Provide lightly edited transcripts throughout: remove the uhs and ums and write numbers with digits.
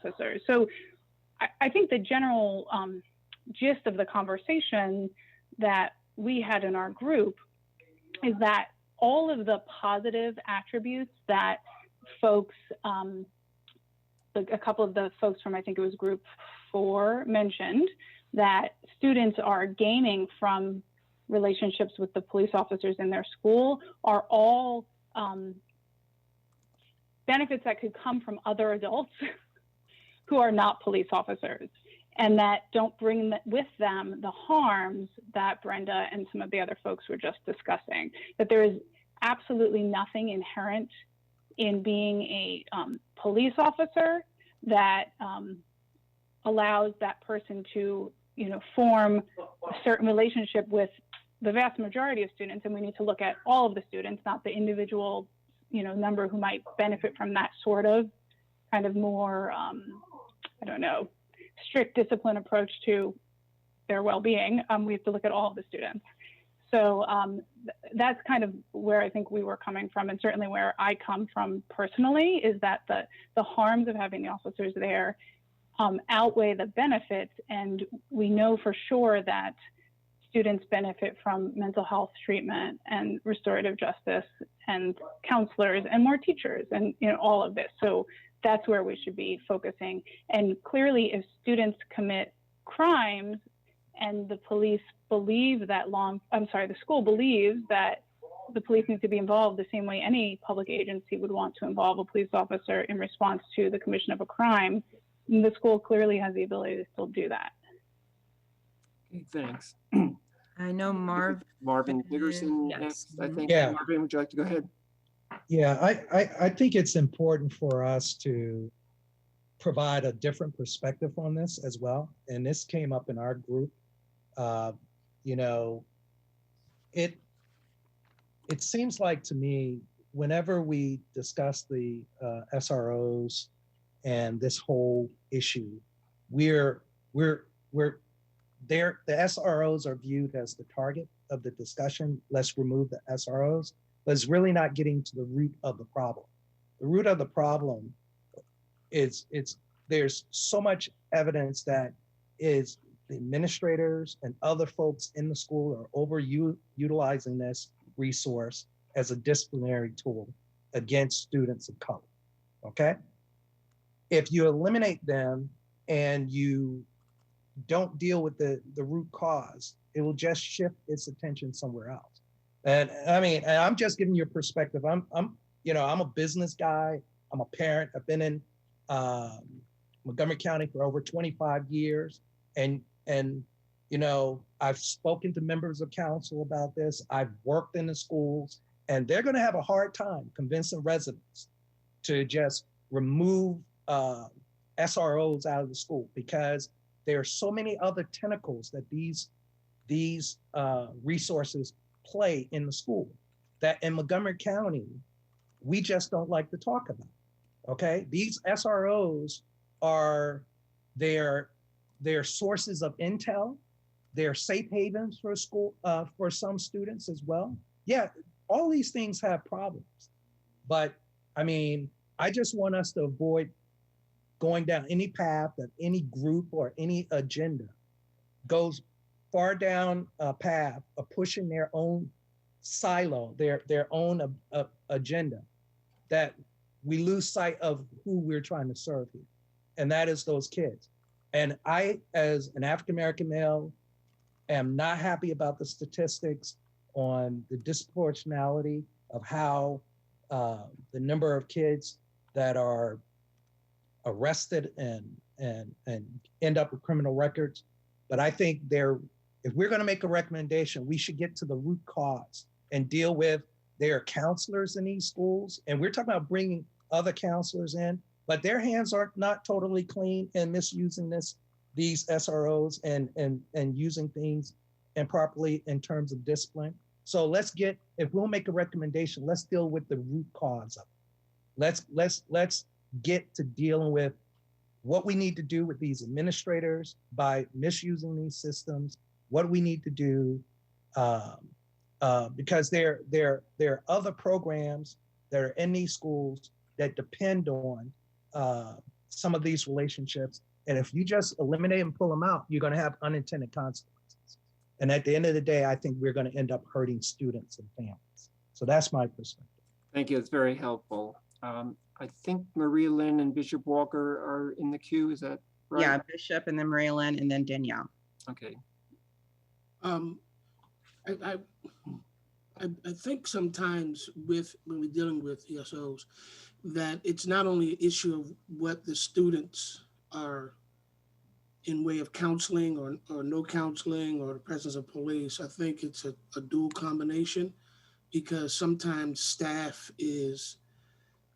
officers. So I think the general gist of the conversation that we had in our group is that all of the positive attributes that folks, a couple of the folks from, I think it was group 4 mentioned, that students are gaining from relationships with the police officers in their school are all benefits that could come from other adults who are not police officers, and that don't bring with them the harms that Brenda and some of the other folks were just discussing. That there is absolutely nothing inherent in being a police officer that allows that person to, form a certain relationship with the vast majority of students. And we need to look at all of the students, not the individual, number who might benefit from that sort of kind of more, strict discipline approach to their well-being. We have to look at all of the students. So that's kind of where I think we were coming from, and certainly where I come from personally, is that the harms of having the officers there outweigh the benefits. And we know for sure that students benefit from mental health treatment and restorative justice and counselors and more teachers and all of this. So that's where we should be focusing. And clearly, if students commit crimes and the police believe that the school believes that the police need to be involved the same way any public agency would want to involve a police officer in response to the commission of a crime, the school clearly has the ability to still do that. Okay, thanks. I know Marvin Dickerson Yes. next, I think. Yeah. Marvin, would you like to go ahead? Yeah, I think it's important for us to provide a different perspective on this as well. And this came up in our group. It seems like to me, whenever we discuss the SROs and this whole issue, the SROs are viewed as the target of the discussion. Let's remove the SROs, but it's really not getting to the root of the problem. The root of the problem is there's so much evidence that is the administrators and other folks in the school are utilizing this resource as a disciplinary tool against students of color, okay? If you eliminate them and you don't deal with the root cause, it will just shift its attention somewhere else. And I mean, and I'm just giving you a perspective. I'm a business guy. I'm a parent. I've been in Montgomery County for over 25 years. And I've spoken to members of council about this. I've worked in the schools, and they're going to have a hard time convincing residents to just remove SROs out of the school, because there are so many other tentacles that these resources play in the school that in Montgomery County, we just don't like to talk about, okay? These SROs are their sources of intel. They're safe havens for school, for some students as well. Yeah, all these things have problems, but I mean, I just want us to avoid going down any path that any group or any agenda goes far down a path of pushing their own silo, their own agenda, that we lose sight of who we're trying to serve here. And that is those kids. And I, as an African-American male, am not happy about the statistics on the disproportionality of how the number of kids that are arrested and end up with criminal records. But I think if we're going to make a recommendation, we should get to the root cause and deal with their counselors in these schools. And we're talking about bringing other counselors in, but their hands are not totally clean and misusing these SROs and using things improperly in terms of discipline. So if we'll make a recommendation, let's deal with the root cause of it. Let's get to dealing with what we need to do with these administrators by misusing these systems, what we need to do, because there are other programs that are in these schools that depend on some of these relationships. And if you just eliminate and pull them out, you're going to have unintended consequences. And at the end of the day, I think we're going to end up hurting students and families. So that's my perspective. Thank you. It's very helpful. I think Maria Lynn and Bishop Walker are in the queue. Is that right? Yeah, Bishop and then Maria Lynn and then Danielle. Okay. I think sometimes when we're dealing with ESOs, that it's not only an issue of what the students are in way of counseling or no counseling or the presence of police. I think it's a dual combination, because sometimes staff is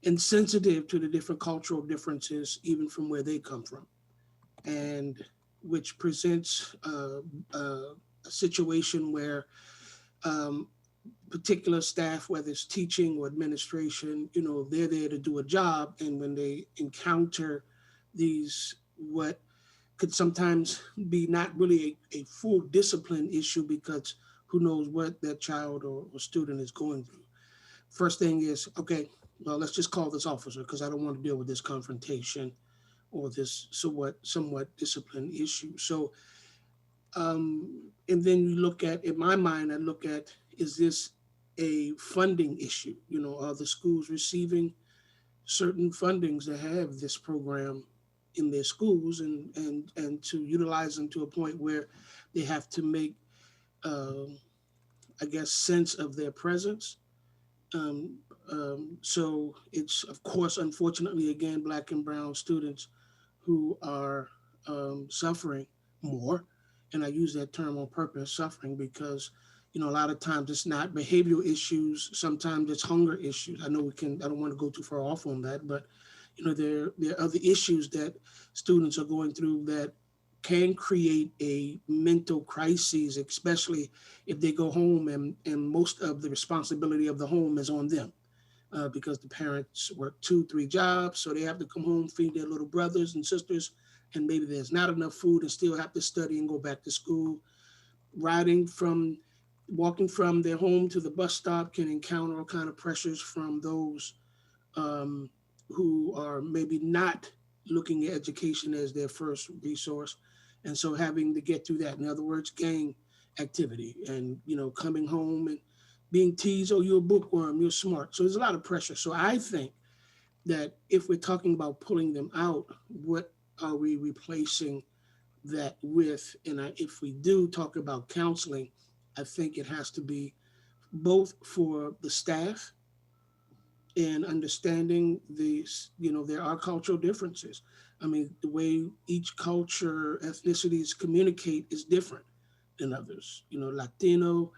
insensitive to the different cultural differences, even from where they come from, and which presents a situation where particular staff, whether it's teaching or administration, they're there to do a job. And when they encounter these, what could sometimes be not really a full discipline issue, because who knows what that child or student is going through. First thing is, okay, well, let's just call this officer, because I don't want to deal with this confrontation or this somewhat discipline issue. So, and then you look at, in my mind, I look at, is this a funding issue? Are the schools receiving certain fundings to have this program in their schools, and to utilize them to a point where they have to make, I guess, sense of their presence. So it's, of course, unfortunately, again, Black and brown students who are suffering more. And I use that term on purpose, suffering, because, a lot of times it's not behavioral issues. Sometimes it's hunger issues. I know I don't want to go too far off on that, but, there are other issues that students are going through that can create a mental crisis, especially if they go home and most of the responsibility of the home is on them, because the parents work 2-3 jobs. So they have to come home, feed their little brothers and sisters, and maybe there's not enough food and still have to study and go back to school. Walking from their home to the bus stop can encounter all kind of pressures from those who are maybe not looking at education as their first resource. And so having to get through that, in other words, gang activity, and, coming home and being teased, oh, you're a bookworm, you're smart. So there's a lot of pressure. So I think that if we're talking about pulling them out, what are we replacing that with? And if we do talk about counseling, I think it has to be both for the staff and understanding these, there are cultural differences. I mean, the way each culture, ethnicities communicate is different than others. Latino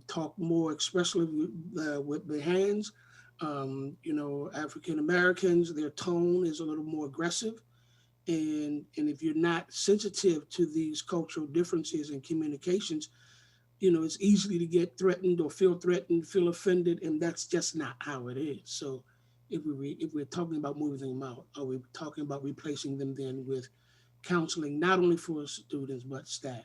talk more expressively with their hands. African Americans, their tone is a little more aggressive. And if you're not sensitive to these cultural differences in communications, it's easy to get threatened or feel threatened, feel offended, and that's just not how it is. So if we're talking about moving them out, are we talking about replacing them then with counseling, not only for students, but staff?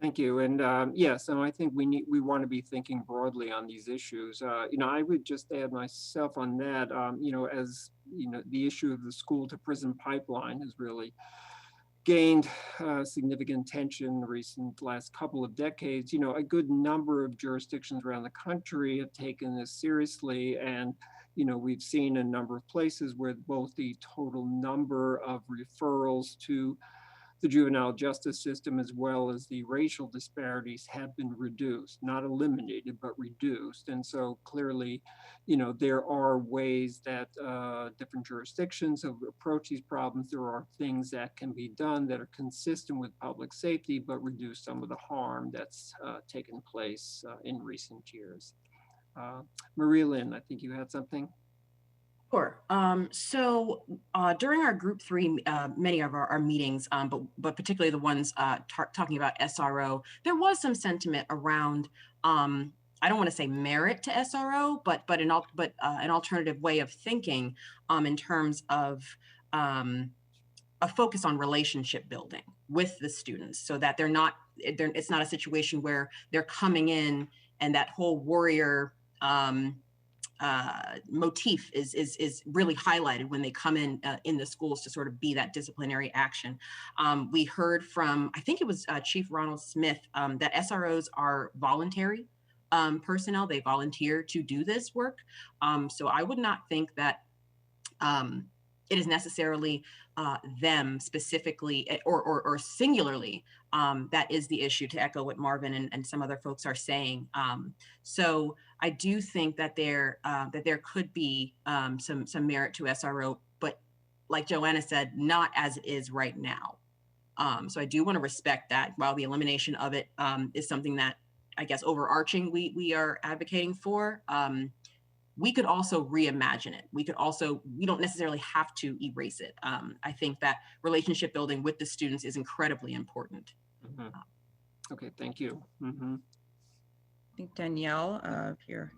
Thank you. And yes, and I think we want to be thinking broadly on these issues. I would just add myself on that. As the issue of the school to prison pipeline has really gained significant attention in the last couple of decades. A good number of jurisdictions around the country have taken this seriously, and we've seen a number of places where both the total number of referrals to the juvenile justice system, as well as the racial disparities, have been reduced, not eliminated, but reduced. And so clearly, there are ways that different jurisdictions have approached these problems. There are things that can be done that are consistent with public safety, but reduce some of the harm that's taken place in recent years. Maria Lynn, I think you had something. Sure. So during our group 3, many of our meetings, but particularly the ones talking about SRO, there was some sentiment around, I don't want to say merit to SRO, but an alternative way of thinking in terms of a focus on relationship building with the students, so that it's not a situation where they're coming in and that whole warrior motif is really highlighted when they come in the schools to sort of be that disciplinary action. We heard from, I think it was Chief Ronald Smith, that SROs are voluntary personnel. They volunteer to do this work. So I would not think that it is necessarily them specifically or singularly that is the issue, to echo what Marvin and some other folks are saying. So I do think that there could be some merit to SRO, but like Joanna said, not as it is right now. So I do want to respect that, while the elimination of it is something that I guess overarching we are advocating for. We could also reimagine it. We don't necessarily have to erase it. I think that relationship building with the students is incredibly important. Mhm. Okay, thank you. Mhm. I think Danielle, if you're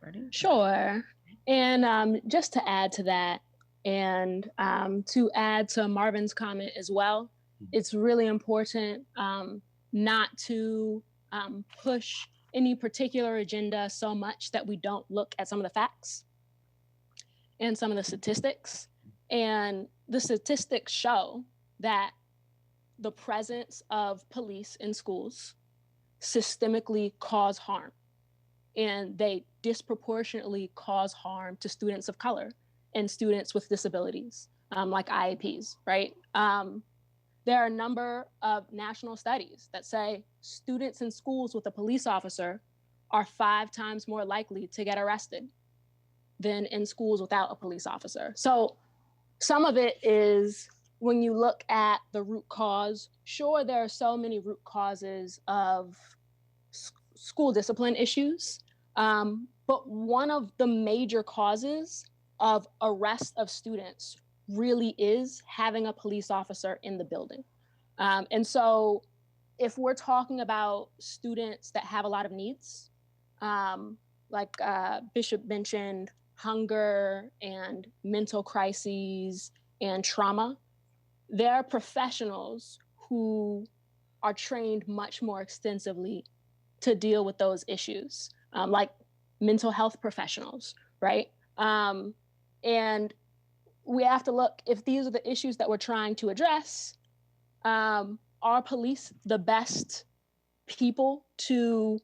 ready. Sure. And just to add to that, and to add to Marvin's comment as well, it's really important not to push any particular agenda so much that we don't look at some of the facts and some of the statistics. And the statistics show that the presence of police in schools systemically cause harm, and they disproportionately cause harm to students of color and students with disabilities, like IEPs, right? There are a number of national studies that say students in schools with a police officer are 5 times more likely to get arrested than in schools without a police officer. So some of it is, when you look at the root cause, sure, there are so many root causes of school discipline issues, but one of the major causes of arrest of students really is having a police officer in the building. And so if we're talking about students that have a lot of needs, like Bishop mentioned, hunger and mental crises and trauma, there are professionals who are trained much more extensively to deal with those issues, like mental health professionals, right? And we have to look, if these are the issues that we're trying to address, are police the best people to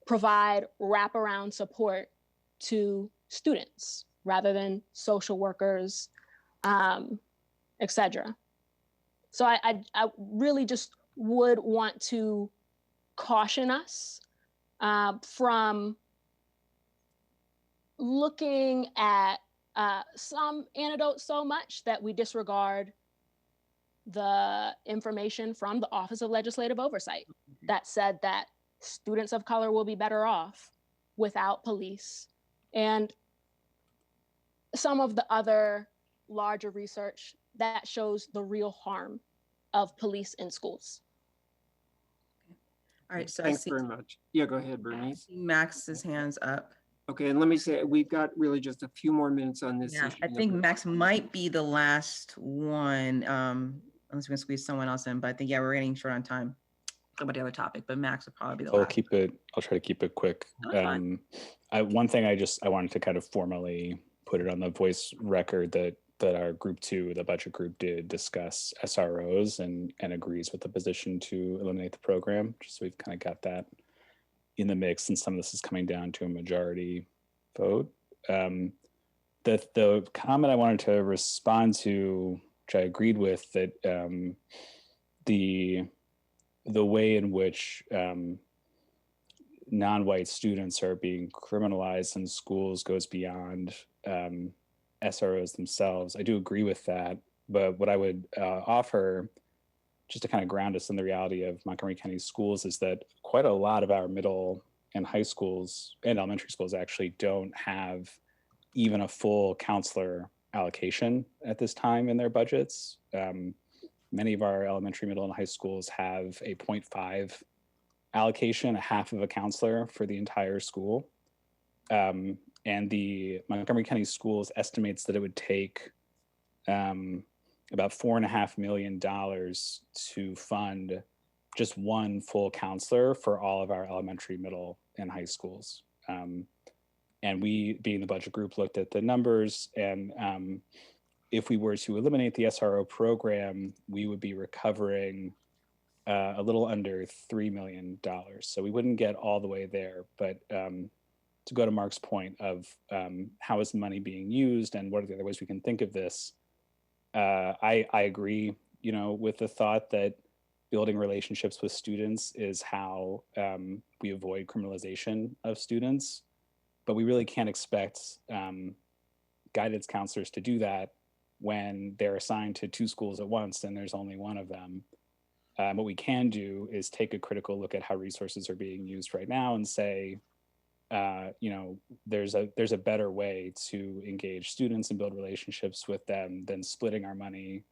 provide wraparound support to students rather than social workers, et cetera? So I really just would want to caution us from looking at some anecdotes so much that we disregard the information from the Office of Legislative Oversight that said that students of color will be better off without police, and some of the other larger research that shows the real harm of police in schools. All right, so Thanks very much. Yeah, go ahead, Bernice. Max's hands up. Okay, and let me say, we've got really just a few more minutes on this Yeah, issue. I think Max might be the last one, unless we can squeeze someone else in, but I think, yeah, we're getting short on time about the other topic, but Max will probably be the last. I'll try to keep it quick. One thing I wanted to kind of formally put it on the voice record that our group 2, the budget group, did discuss SROs and agrees with the position to eliminate the program, just so we've kind of got that in the mix, and some of this is coming down to a majority vote. The comment I wanted to respond to, which I agreed with, that the way in which non-white students are being criminalized in schools goes beyond SROs themselves. I do agree with that, but what I would offer, just to kind of ground us in the reality of Montgomery County schools, is that quite a lot of our middle and high schools and elementary schools actually don't have even a full counselor allocation at this time in their budgets. Many of our elementary, middle, and high schools have a 0.5 allocation, a half of a counselor for the entire school. And the Montgomery County Schools estimates that it would take about $4.5 million to fund just one full counselor for all of our elementary, middle, and high schools. And we, being the budget group, looked at the numbers, and if we were to eliminate the SRO program, we would be recovering a little under $3 million. So we wouldn't get all the way there, but to go to Mark's point of how is the money being used and what are the other ways we can think of this, I agree, with the thought that building relationships with students is how we avoid criminalization of students, but we really can't expect guidance counselors to do that when they're assigned to 2 schools at once and there's only one of them. What we can do is take a critical look at how resources are being used right now and say, there's a better way to engage students and build relationships with them than splitting our money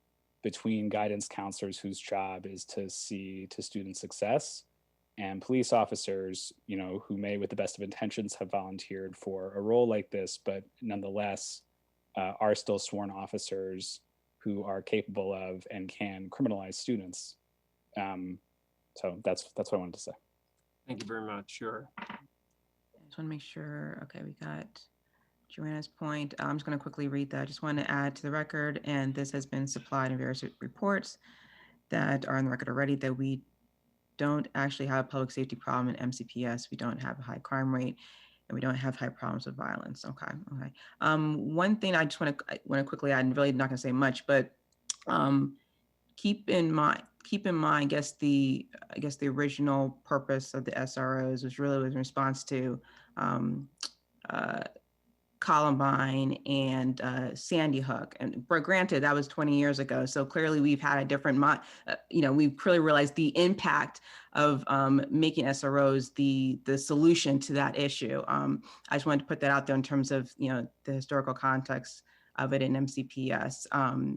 between guidance counselors whose job is to see to student success and police officers, who may with the best of intentions have volunteered for a role like this, but nonetheless are still sworn officers who are capable of and can criminalize students. So that's what I wanted to say. Thank you very much. Sure. I just want to make sure. Okay, we got Joanna's point. I'm just going to quickly read that. I just want to add to the record, and this has been supplied in various reports that are on the record already, that we don't actually have a public safety problem in MCPS. We don't have a high crime rate, and we don't have high problems with violence. Okay. One thing I just want to quickly add, and really not going to say much, but keep in mind, I guess the original purpose of the SROs was really in response to Columbine and Sandy Hook. And granted, that was 20 years ago. So clearly we've had a different, we've clearly realized the impact of making SROs the solution to that issue. I just wanted to put that out there in terms of, the historical context of it in MCPS,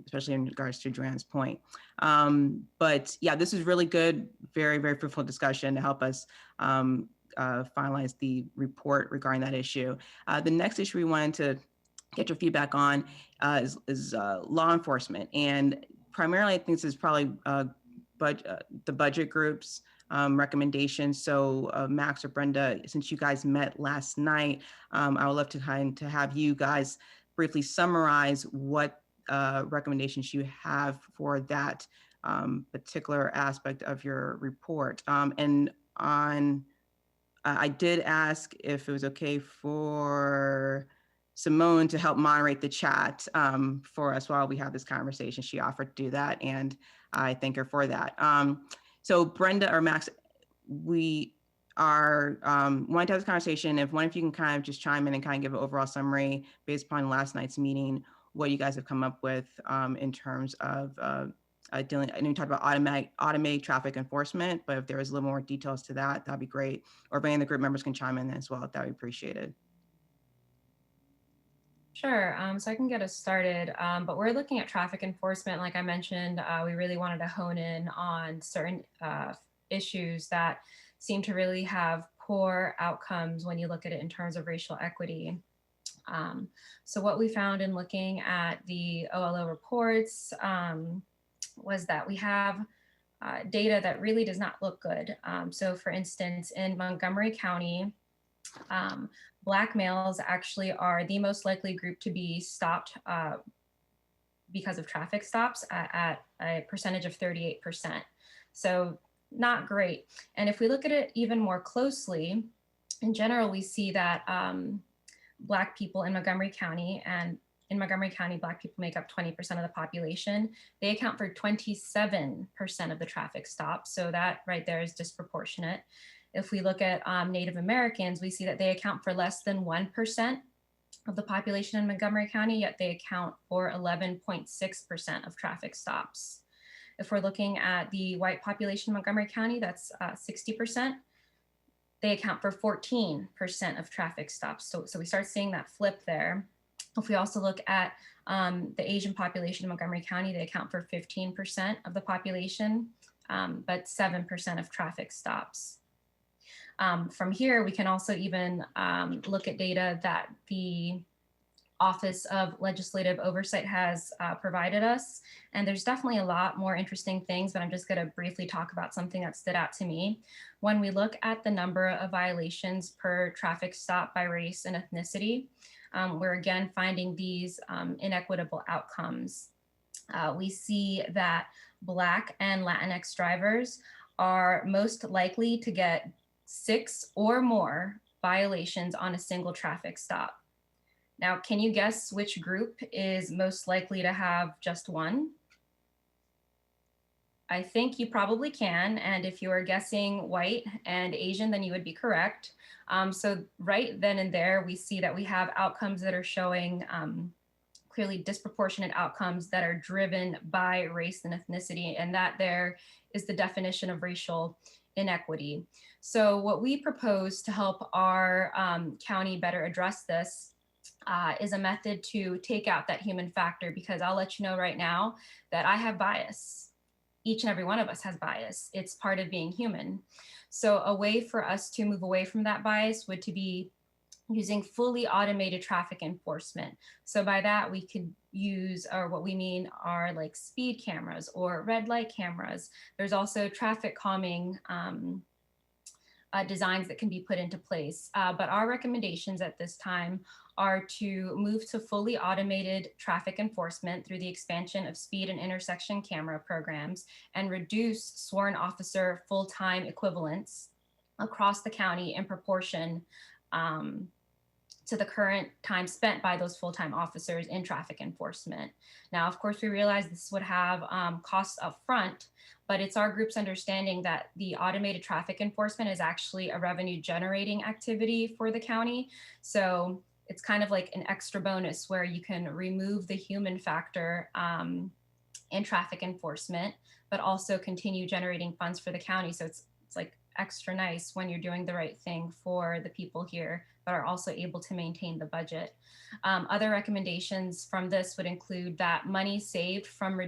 especially in regards to Joanne's point. But yeah, this is really good, very, very fruitful discussion to help us finalize the report regarding that issue. The next issue we wanted to get your feedback on is law enforcement. And primarily, I think this is probably the budget group's recommendations. So Max or Brenda, since you guys met last night, I would love to have you guys briefly summarize what recommendations you have for that particular aspect of your report. I did ask if it was okay for Simone to help moderate the chat for us while we have this conversation. She offered to do that, and I thank her for that. So Brenda or Max, we are wanting to have this conversation. If one of you can kind of just chime in and kind of give an overall summary based upon last night's meeting, what you guys have come up with in terms of dealing. I know you talked about automated traffic enforcement, but if there was a little more details to that, that'd be great. Or if any of the group members can chime in as well, that would be appreciated. Sure, so I can get us started, but we're looking at traffic enforcement. Like I mentioned, we really wanted to hone in on certain issues that seem to really have poor outcomes when you look at it in terms of racial equity. So what we found in looking at the OLO reports was that we have data that really does not look good. So for instance, in Montgomery County, Black males actually are the most likely group to be stopped because of traffic stops at a percentage of 38%. So not great. And if we look at it even more closely, in general, we see that Black people in Montgomery County, and in Montgomery County, Black people make up 20% of the population. They account for 27% of the traffic stops. So that right there is disproportionate. If we look at Native Americans, we see that they account for less than 1% of the population in Montgomery County, yet they account for 11.6% of traffic stops. If we're looking at the white population in Montgomery County, that's 60%. They account for 14% of traffic stops. So we start seeing that flip there. If we also look at the Asian population in Montgomery County, they account for 15% of the population, but 7% of traffic stops. From here, we can also even look at data that the Office of Legislative Oversight has provided us. And there's definitely a lot more interesting things, but I'm just going to briefly talk about something that stood out to me. When we look at the number of violations per traffic stop by race and ethnicity, we're again finding these inequitable outcomes. We see that Black and Latinx drivers are most likely to get 6 or more violations on a single traffic stop. Now, can you guess which group is most likely to have just one? I think you probably can. And if you are guessing white and Asian, then you would be correct. So right then and there, we see that we have outcomes that are showing clearly disproportionate outcomes that are driven by race and ethnicity. And that there is the definition of racial inequity. So what we propose to help our county better address this is a method to take out that human factor, because I'll let you know right now that I have bias. Each and every one of us has bias. It's part of being human. So a way for us to move away from that bias would to be using fully automated traffic enforcement. So by that, we could use, or what we mean are like speed cameras or red light cameras. There's also traffic calming designs that can be put into place. But our recommendations at this time are to move to fully automated traffic enforcement through the expansion of speed and intersection camera programs, and reduce sworn officer full-time equivalents across the county in proportion to the current time spent by those full-time officers in traffic enforcement. Now, of course, we realize this would have costs up front, but it's our group's understanding that the automated traffic enforcement is actually a revenue generating activity for the county. So it's kind of like an extra bonus where you can remove the human factor in traffic enforcement, but also continue generating funds for the county. So it's like extra nice when you're doing the right thing for the people here, but are also able to maintain the budget. Other recommendations from this would include that money saved from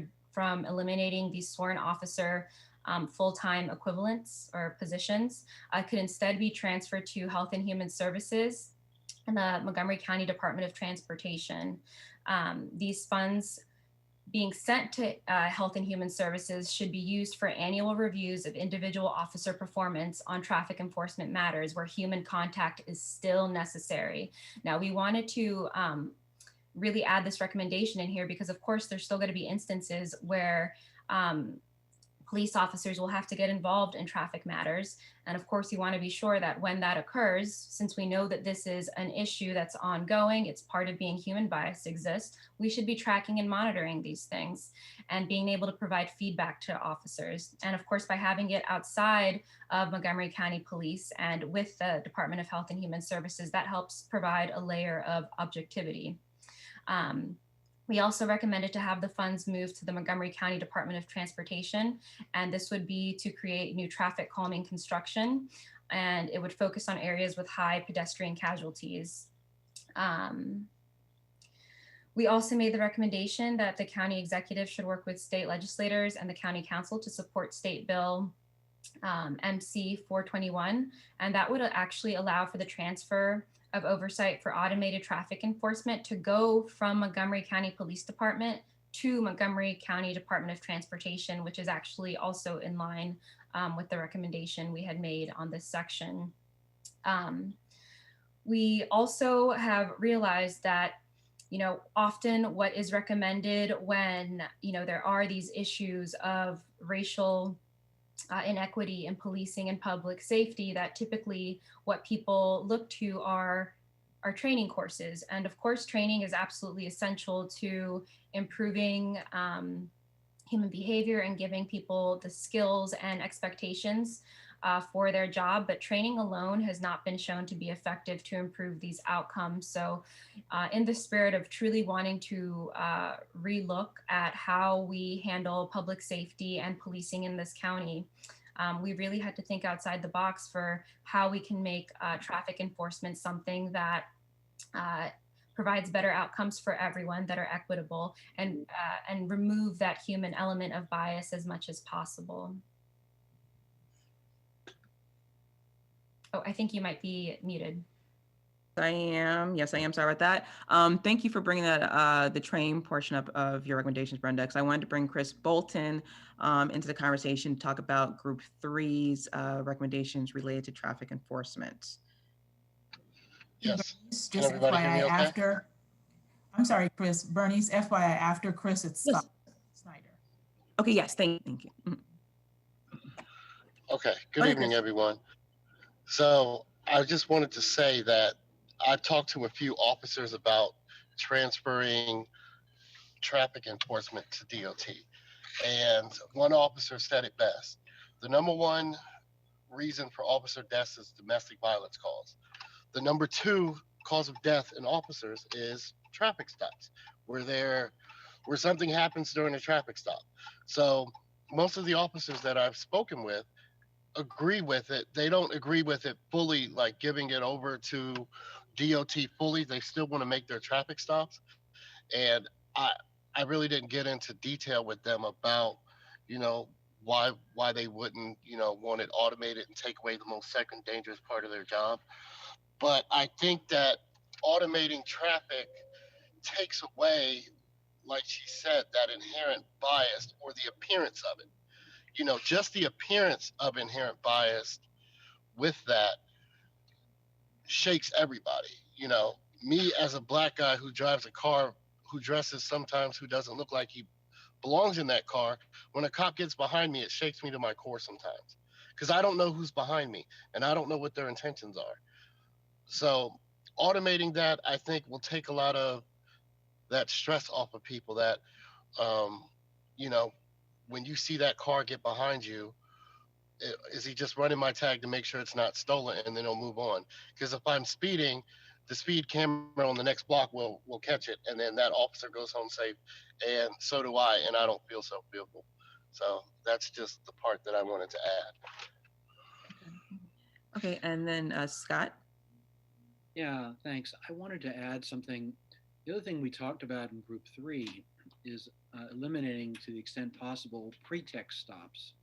eliminating these sworn officer full-time equivalents or positions could instead be transferred to Health and Human Services and the Montgomery County Department of Transportation. These funds being sent to Health and Human Services should be used for annual reviews of individual officer performance on traffic enforcement matters where human contact is still necessary. Now, we wanted to really add this recommendation in here because, of course, there's still going to be instances where police officers will have to get involved in traffic matters. And of course, you want to be sure that when that occurs, since we know that this is an issue that's ongoing, it's part of being human, bias exists, we should be tracking and monitoring these things and being able to provide feedback to officers. And of course, by having it outside of Montgomery County Police and with the Department of Health and Human Services, that helps provide a layer of objectivity. We also recommended to have the funds moved to the Montgomery County Department of Transportation, and this would be to create new traffic calming construction, and it would focus on areas with high pedestrian casualties. We also made the recommendation that the county executive should work with state legislators and the county council to support State Bill MC 421, and that would actually allow for the transfer of oversight for automated traffic enforcement to go from Montgomery County Police Department to Montgomery County Department of Transportation, which is actually also in line with the recommendation we had made on this section. We also have realized that, you know, often what is recommended when, you know, there are these issues of racial inequity in policing and public safety, that typically what people look to are training courses. And of course, training is absolutely essential to improving human behavior and giving people the skills and expectations for their job, but training alone has not been shown to be effective to improve these outcomes. So in the spirit of truly wanting to relook at how we handle public safety and policing in this county, we really had to think outside the box for how we can make traffic enforcement something that provides better outcomes for everyone, that are equitable, and remove that human element of bias as much as possible. Oh, I think you might be muted. I am. Yes, I am. Sorry about that. Thank you for bringing that the train portion up of your recommendations, Brenda, because I wanted to bring Chris Bolton into the conversation to talk about Group 3's recommendations related to traffic enforcement. Yes. Just Can everybody hear me FYI, okay? after, I'm sorry, Chris, Bernice, FYI, after Chris, it's Yes. Snyder. Okay, yes, thank you. Okay. Good Go ahead, evening, Chris. everyone. So I just wanted to say that I talked to a few officers about transferring traffic enforcement to DOT. And one officer said it best. The number one reason for officer deaths is domestic violence calls. The number two cause of death in officers is traffic stops, where something happens during a traffic stop. So most of the officers that I've spoken with agree with it. They don't agree with it fully, like giving it over to DOT fully. They still want to make their traffic stops. And I really didn't get into detail with them about, why they wouldn't, want it automated and take away the most second dangerous part of their job. But I think that automating traffic takes away, like she said, that inherent bias or the appearance of it. Just the appearance of inherent bias with that shakes everybody. Me as a black guy who drives a car, who dresses sometimes, who doesn't look like he belongs in that car, when a cop gets behind me, it shakes me to my core sometimes because I don't know who's behind me and I don't know what their intentions are. So automating that, I think, will take a lot of that stress off of people that, um, you know, when you see that car get behind you, is he just running my tag to make sure it's not stolen and then he'll move on? Because if I'm speeding, the speed camera on the next block will catch it, and then that officer goes home safe, and so do I, and I don't feel so fearful. So that's just the part that I wanted to add. Okay, and then Scott. Yeah, thanks. I wanted to add something. The other thing we talked about in Group 3 is eliminating, to the extent possible, pretext stops.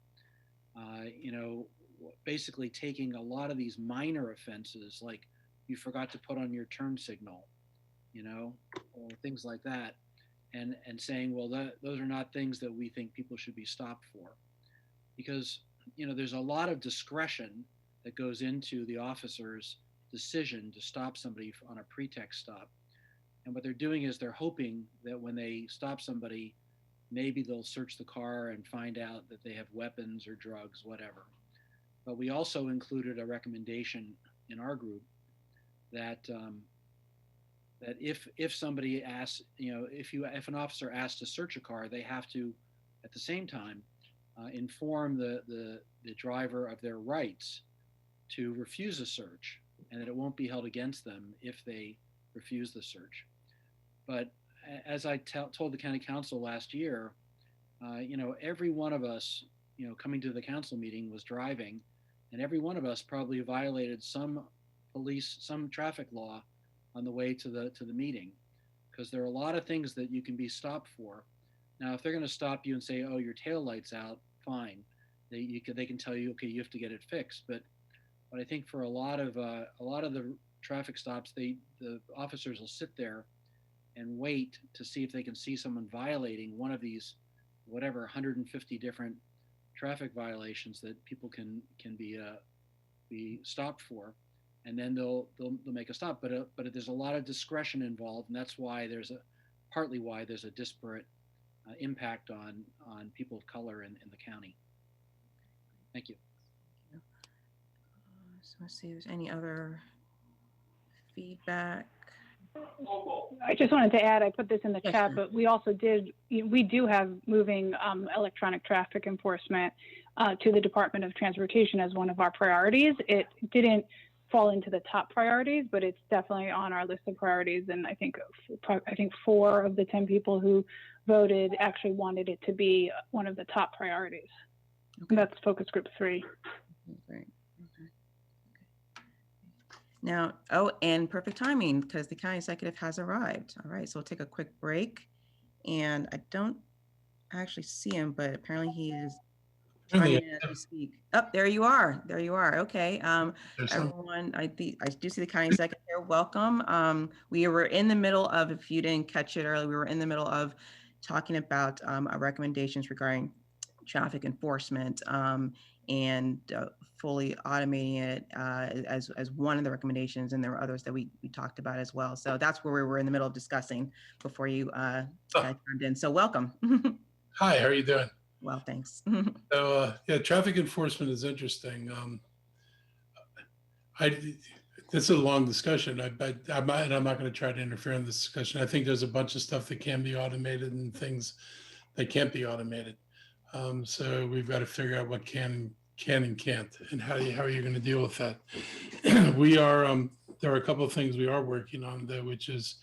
Basically taking a lot of these minor offenses, like you forgot to put on your turn signal, or things like that, and saying, well, those are not things that we think people should be stopped for. Because, there's a lot of discretion that goes into the officer's decision to stop somebody on a pretext stop. And what they're doing is they're hoping that when they stop somebody, maybe they'll search the car and find out that they have weapons or drugs, whatever. But we also included a recommendation in our group that that if somebody asks, if an officer asks to search a car, they have to, at the same time, inform the driver of their rights to refuse a search, and that it won't be held against them if they refuse the search. But as I told the county council last year, every one of us, coming to the council meeting was driving, and every one of us probably violated some traffic law on the way to the meeting, because there are a lot of things that you can be stopped for. Now, if they're going to stop you and say, "Oh, your tail light's out," fine, they can tell you, "Okay, you have to get it fixed." But I think for a lot of the traffic stops, the officers will sit there and wait to see if they can see someone violating one of these, whatever, 150 different traffic violations that people can be stopped for, and then they'll make a stop. But there's a lot of discretion involved, and that's why partly why there's a disparate impact on people of color in the county. Thank you. So let's see if there's any other feedback. I just wanted to add, I put this in the Yes, chat, sure. but we do have moving electronic traffic enforcement to the Department of Transportation as one of our priorities. It didn't fall into the top priorities, but it's definitely on our list of priorities. And I think 4 of the 10 people who voted actually wanted it to be one of the top priorities. Okay. That's focus group 3. Great. Okay. Now, and perfect timing, because the county executive has arrived. All right, so we'll take a quick break. And I don't actually see him, but apparently he is running in as we speak. Oh, there you are. There you are. Okay. Everyone, I do see the county executive You're welcome. We were in the middle of, if you didn't catch it earlier, we were in the middle of talking about our recommendations regarding traffic enforcement and fully automating it as one of the recommendations. And there were others that we talked about as well. So that's where we were in the middle of discussing before you turned in. So welcome. Hi, how are you doing? Well, thanks. So yeah, traffic enforcement is interesting. This is a long discussion. I'm not going to try to interfere in this discussion. I think there's a bunch of stuff that can be automated and things that can't be automated. So we've got to figure out what can and can't, and how are you going to deal with that? We are there are a couple of things we are working on though, which is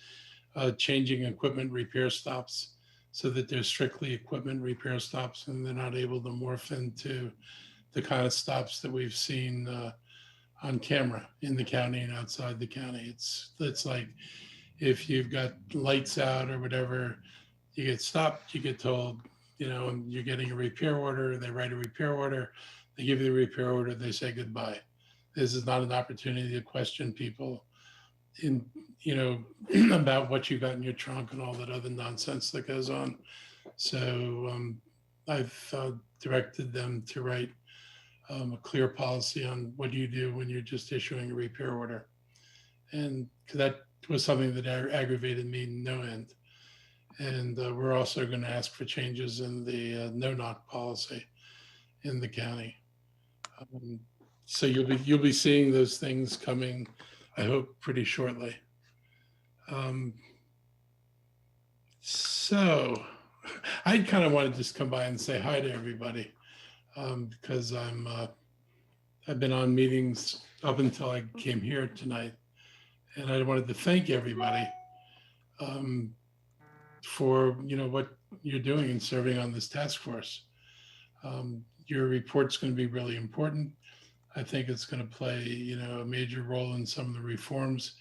changing equipment repair stops so that they're strictly equipment repair stops and they're not able to morph into the kind of stops that we've seen on camera in the county and outside the county. It's like if you've got lights out or whatever, you get stopped, you get told, you know, and you're getting a repair order, they write a repair order, they give you the repair order, they say goodbye. This is not an opportunity to question people in, you know, about what you got in your trunk and all that other nonsense that goes on. So I've directed them to write a clear policy on what do you do when you're just issuing a repair order. And that was something that aggravated me no end. And we're also going to ask for changes in the no-knock policy in the county. So you'll be seeing those things coming, I hope, pretty shortly. So I kind of want to just come by and say hi to everybody because I've been on meetings up until I came here tonight, and I wanted to thank everybody for, you know, what you're doing and serving on this task force. Your report's going to be really important. I think it's going to play, you know, a major role in some of the reforms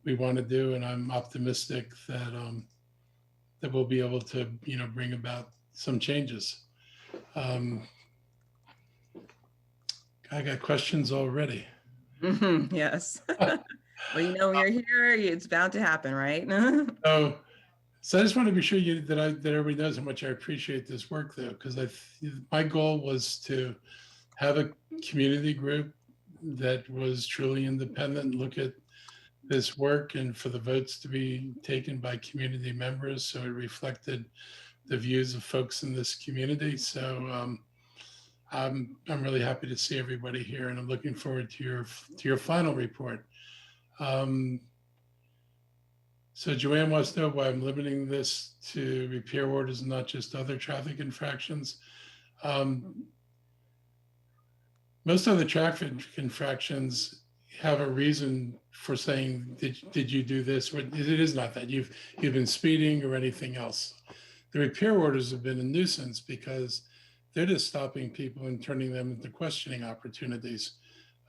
we want to do, and I'm optimistic that that we'll be able to, you know, bring about some changes. I got questions already. Yes. Well, you know, when you're here, it's bound to happen, right? So I just want to be sure that everybody knows how much I appreciate this work, though, because my goal was to have a community group that was truly independent, look at this work, and for the votes to be taken by community members, so it reflected the views of folks in this community. So I'm really happy to see everybody here, and I'm looking forward to your final report. So Joanne wants to know why I'm limiting this to repair orders and not just other traffic infractions. Most other traffic infractions have a reason for saying, did you do this? It is not that you've been speeding or anything else. The repair orders have been a nuisance because they're just stopping people and turning them into questioning opportunities.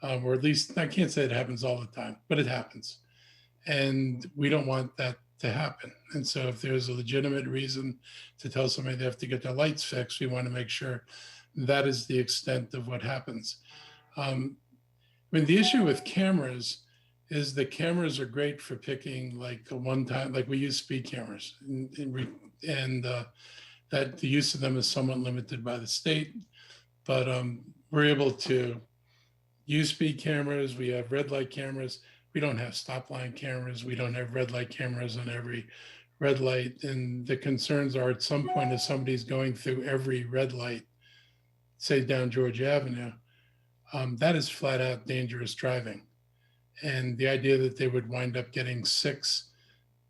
Or at least, I can't say it happens all the time, but it happens. And we don't want that to happen. And so if there's a legitimate reason to tell somebody they have to get their lights fixed, we want to make sure that is the extent of what happens. I mean, the issue with cameras is the cameras are great for picking like a one-time, like we use speed cameras, and that the use of them is somewhat limited by the state, but we're able to use speed cameras. We have red light cameras. We don't have stop line cameras. We don't have red light cameras on every red light. And the concerns are at some point if somebody's going through every red light, say down Georgia Avenue, that is flat out dangerous driving. And the idea that they would wind up getting 6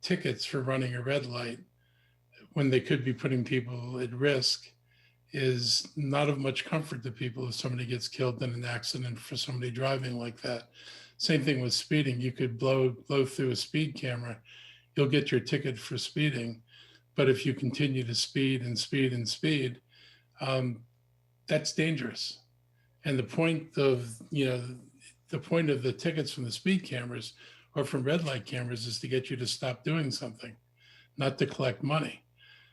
tickets for running a red light when they could be putting people at risk is not of much comfort to people if somebody gets killed in an accident for somebody driving like that. Same thing with speeding. You could blow through a speed camera, you'll get your ticket for speeding. But if you continue to speed and speed and speed, that's dangerous. And the point of, you know, the point of the tickets from the speed cameras or from red light cameras is to get you to stop doing something, not to collect money.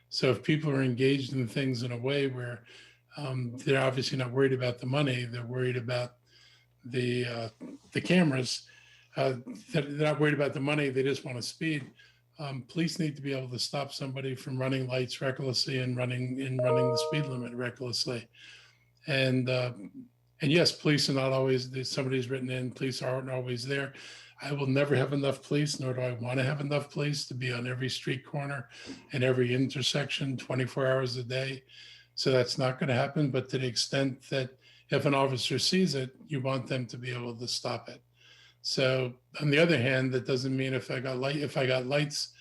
So if people are engaged in things in a way where they're obviously not worried about the money, they're worried about the cameras, they're not worried about the money, they just want to speed. Police need to be able to stop somebody from running lights recklessly and running the speed limit recklessly. And yes, police are not always, somebody's written in, police aren't always there. I will never have enough police, nor do I want to have enough police to be on every street corner and every intersection 24 hours a day. So that's not going to happen. But to the extent that if an officer sees it, you want them to be able to stop it. So on the other hand, that doesn't mean if I got lights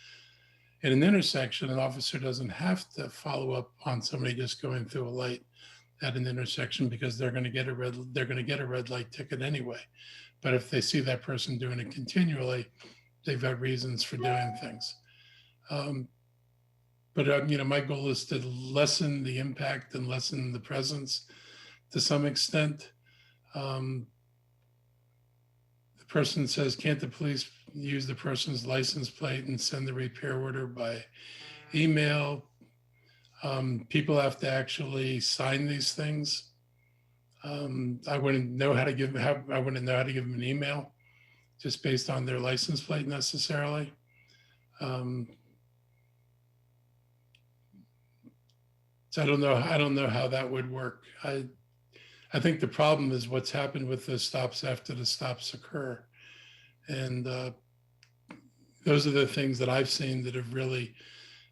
in an intersection, an officer doesn't have to follow up on somebody just going through a light at an intersection, because they're going to get a red light ticket anyway. But if they see that person doing it continually, they've got reasons for doing things. But my goal is to lessen the impact and lessen the presence to some extent. The person says, can't the police use the person's license plate and send the repair order by email? People have to actually sign these things. I wouldn't know how to give them an email just based on their license plate necessarily. So I don't know how that would work. I think the problem is what's happened with the stops after the stops occur. And those are the things that I've seen that have really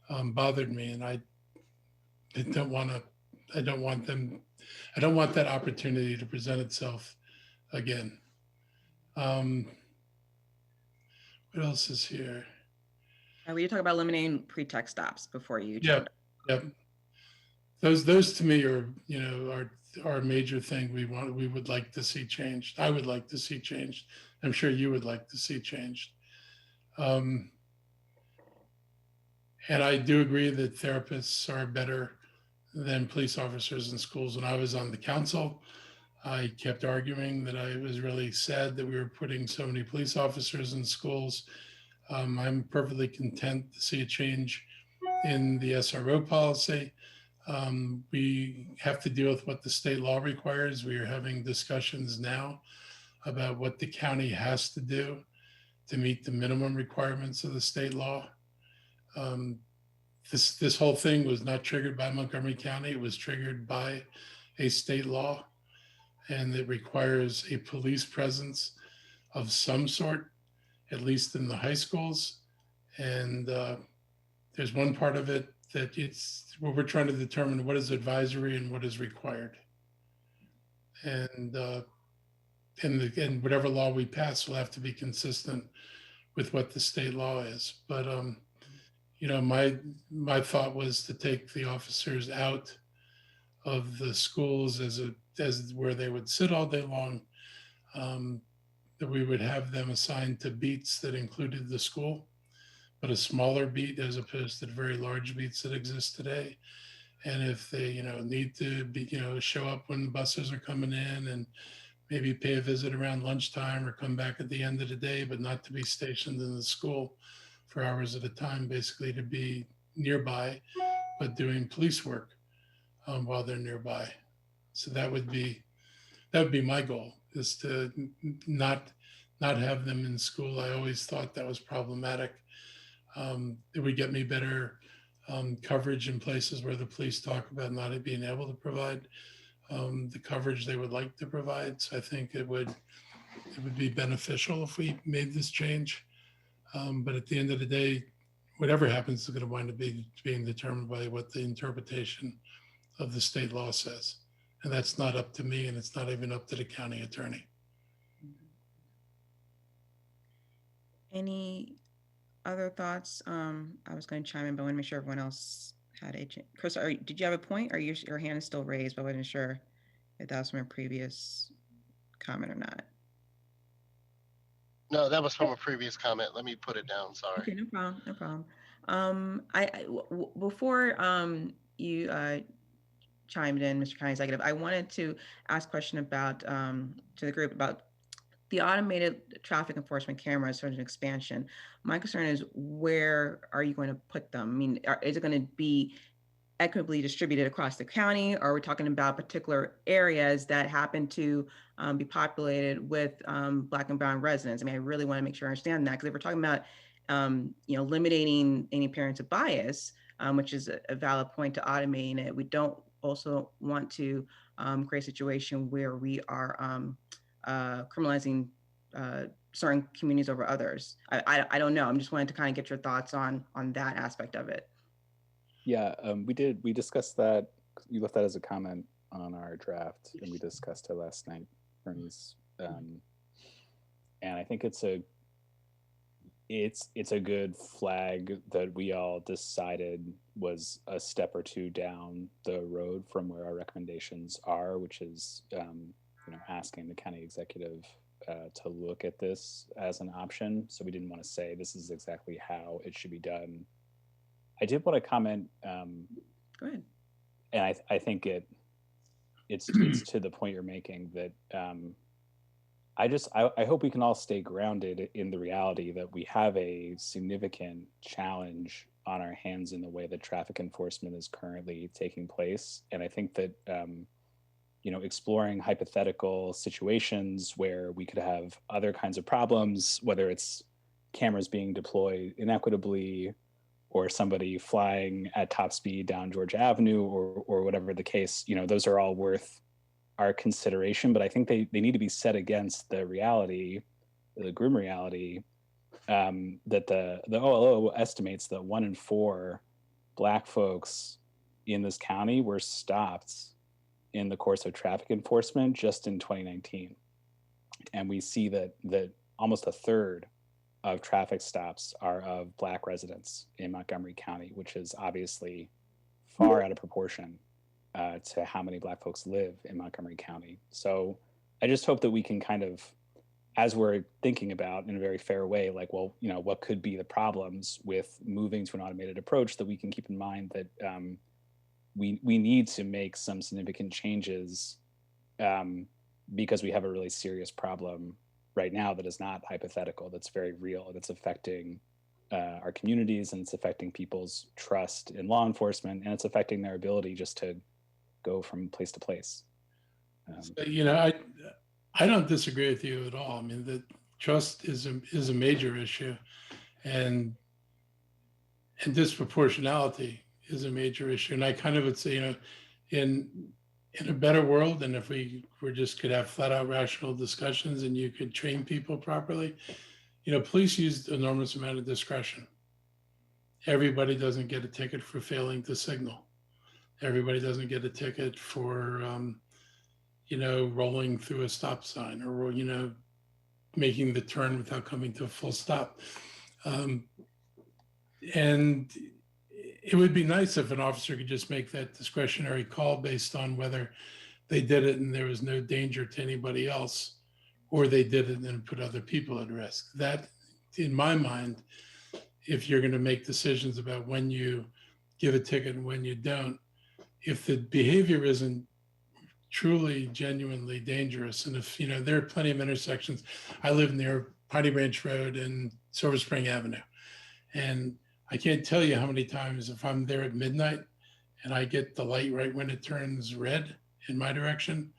bothered me. And I don't want that opportunity to present itself again. What else is here? Were you talking about eliminating pretext stops before you? Yep. Those to me are a major thing we would like to see changed. I would like to see changed. I'm sure you would like to see changed. And I do agree that therapists are better than police officers in schools. When I was on the council, I kept arguing that I was really sad that we were putting so many police officers in schools. I'm perfectly content to see a change in the SRO policy. We have to deal with what the state law requires. We are having discussions now about what the county has to do to meet the minimum requirements of the state law. This whole thing was not triggered by Montgomery County. It was triggered by a state law, and it requires a police presence of some sort, at least in the high schools. And there's one part of it that it's where we're trying to determine what is advisory and what is required. And whatever law we pass will have to be consistent with what the state law is. But my thought was to take the officers out of the schools as where they would sit all day long, that we would have them assigned to beats that included the school, but a smaller beat as opposed to the very large beats that exist today. And if they, need to be, show up when the buses are coming in and maybe pay a visit around lunchtime or come back at the end of the day, but not to be stationed in the school for hours at a time, basically to be nearby, but doing police work while they're nearby. So that would be my goal, is to not have them in school. I always thought that was problematic. It would get me better coverage in places where the police talk about not being able to provide the coverage they would like to provide. So I think it would be beneficial if we made this change. But at the end of the day, whatever happens is going to wind up being determined by what the interpretation of the state law says. And that's not up to me, and it's not even up to the county attorney. Any other thoughts? I was going to chime in, but I want to make sure everyone else had a chance. Chris, did you have a point? Or your hand is still raised, but I wasn't sure if that was from a previous comment or not. No, that was from a previous comment. Let me put it down. Sorry. Okay, no problem. Before you chimed in, Mr. County Executive, I wanted to ask a question about to the group about the automated traffic enforcement cameras for an expansion. My concern is, where are you going to put them? I mean, is it going to be equitably distributed across the county, or are we talking about particular areas that happen to be populated with Black and Brown residents? I mean, I really want to make sure I understand that, because if we're talking about eliminating any appearance of bias, which is a valid point to automating it, we don't also want to create a situation where we are criminalizing certain communities over others. I don't know. I'm just wanting to kind of get your thoughts on that aspect of it. Yeah, we discussed that. You left that as a comment on our draft, and we discussed it last night, Bernice. And I think it's a good flag that we all decided was a step or two down the road from where our recommendations are, which is asking the county executive to look at this as an option. So we didn't want to say this is exactly how it should be done. I did want to comment. Go ahead. And I think it's to the point you're making that I hope we can all stay grounded in the reality that we have a significant challenge on our hands in the way that traffic enforcement is currently taking place. And I think that exploring hypothetical situations where we could have other kinds of problems, whether it's cameras being deployed inequitably, or somebody flying at top speed down Georgia Avenue, or whatever the case, those are all worth our consideration. But I think they need to be set against the reality, the grim reality, that the OLO estimates that 1 in 4 Black folks in this county were stopped in the course of traffic enforcement just in 2019. And we see that almost a third of traffic stops are of Black residents in Montgomery County, which is obviously far out of proportion to how many Black folks live in Montgomery County. So I just hope that we can kind of, as we're thinking about in a very fair way, like, well, what could be the problems with moving to an automated approach, that we can keep in mind that we need to make some significant changes because we have a really serious problem right now that is not hypothetical, that's very real, and it's affecting our communities, and it's affecting people's trust in law enforcement, and it's affecting their ability just to go from place to place. I don't disagree with you at all. I mean, the trust is a major issue, and disproportionality is a major issue. And I kind of would say, in a better world, and if we just could have flat out rational discussions and you could train people properly, police use enormous amount of discretion. Everybody doesn't get a ticket for failing to signal. Everybody doesn't get a ticket for, rolling through a stop sign, or, making the turn without coming to a full stop. And it would be nice if an officer could just make that discretionary call based on whether they did it and there was no danger to anybody else, or they did it and put other people at risk. That, in my mind, if you're going to make decisions about when you give a ticket and when you don't, if the behavior isn't truly, genuinely dangerous, and if, there are plenty of intersections. I live near Piney Branch Road and Silver Spring Avenue. And I can't tell you how many times if I'm there at midnight and I get the light right when it turns red in my direction,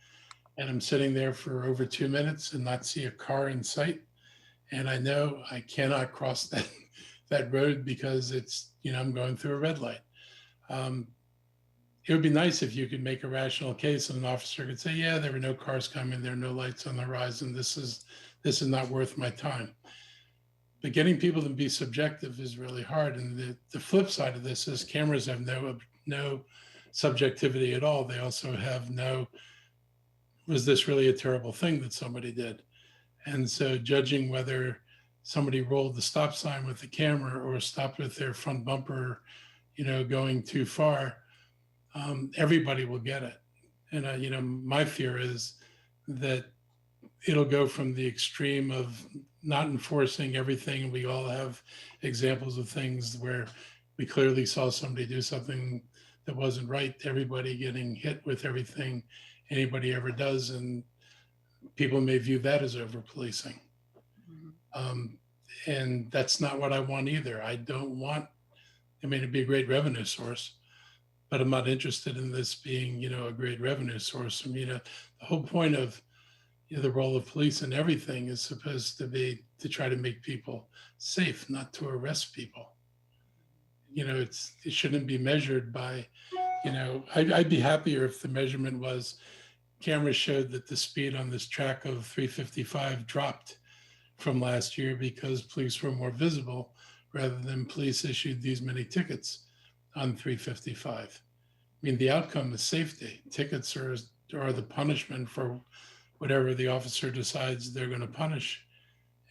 and I'm sitting there for over 2 minutes and not see a car in sight, and I know I cannot cross that road because it's, I'm going through a red light. It would be nice if you could make a rational case and an officer could say, yeah, there were no cars coming, there are no lights on the horizon, this is not worth my time. But getting people to be subjective is really hard. And the flip side of this is cameras have no subjectivity at all. They also have no, was this really a terrible thing that somebody did? And so judging whether somebody rolled the stop sign with the camera or stopped with their front bumper, going too far, everybody will get it. And, my fear is that it'll go from the extreme of not enforcing everything. We all have examples of things where we clearly saw somebody do something that wasn't right, everybody getting hit with everything anybody ever does. And people may view that as over policing. And that's not what I want either. I don't want, it'd be a great revenue source, but I'm not interested in this being, a great revenue source. I mean, the whole point of the role of police and everything is supposed to be to try to make people safe, not to arrest people. It shouldn't be measured by, I'd be happier if the measurement was cameras showed that the speed on this track of 355 dropped from last year because police were more visible rather than police issued these many tickets on 355. I mean, the outcome is safety. Tickets are the punishment for whatever the officer decides they're going to punish.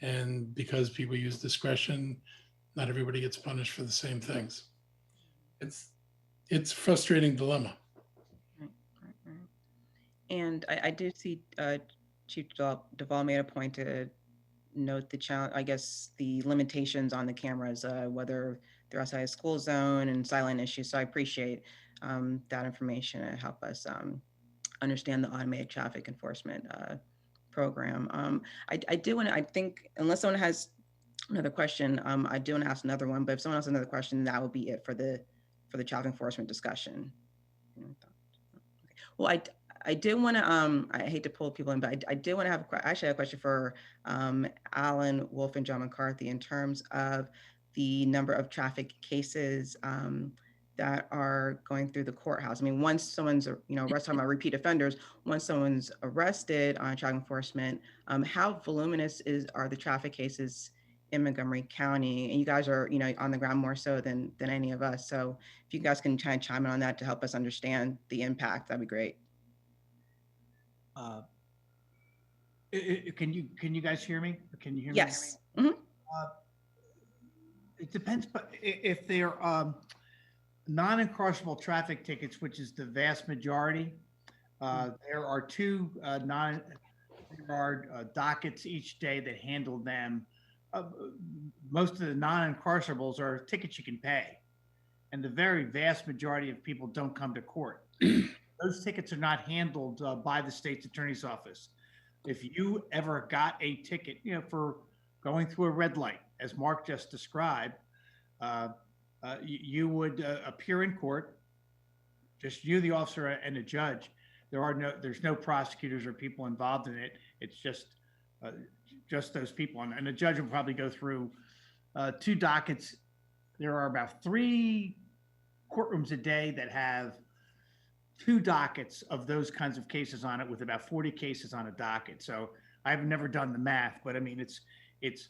And because people use discretion, not everybody gets punished for the same things. It's a frustrating dilemma. Right. And I do see Chief Duvall made a point to note the challenge, I guess, the limitations on the cameras, whether they're outside of school zone and silent issues. So I appreciate that information and help us understand the automated traffic enforcement program. I do want to, I think, unless someone has another question, I do want to ask another one, but if someone else has another question, that would be it for the traffic enforcement discussion. Okay. Well, I do want to, I hate to pull people in, but I do want to have actually a question for Alan Wolf and John McCarthy in terms of the number of traffic cases that are going through the courthouse. I mean, once someone's, we're talking about repeat offenders, once someone's arrested on traffic enforcement, how voluminous are the traffic cases in Montgomery County? And you guys are, on the ground more so than any of us. So if you guys can kind of chime in on that to help us understand the impact, that'd be great. Can you guys hear me? Can you hear me? Yes. Mm-hmm. It depends, but if they're non-enforceable traffic tickets, which is the vast majority, there are dockets each day that handle them. Most of the non-incarcerables are tickets you can pay, and the very vast majority of people don't come to court. Those tickets are not handled by the state's attorney's office. If you ever got a ticket, for going through a red light, as Mark just described, you would appear in court, just you, the officer, and a judge. There's no prosecutors or people involved in it. It's just those people, and the judge will probably go through 2 dockets. There are about 3 courtrooms a day that have 2 dockets of those kinds of cases on it, with about 40 cases on a docket. So I've never done the math, but I mean, it's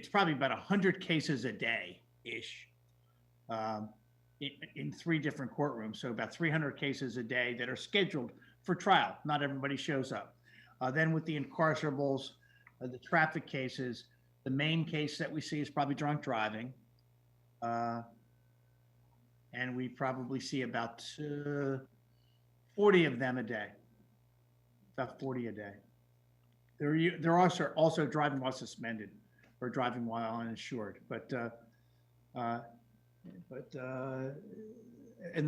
probably about 100 cases a day ish in 3 different courtrooms. So about 300 cases a day that are scheduled for trial. Not everybody shows up. Then with the incarcerables, the traffic cases, the main case that we see is probably drunk driving. And we probably see about 40 of them a day, about 40 a day. There are also driving while suspended or driving while uninsured, and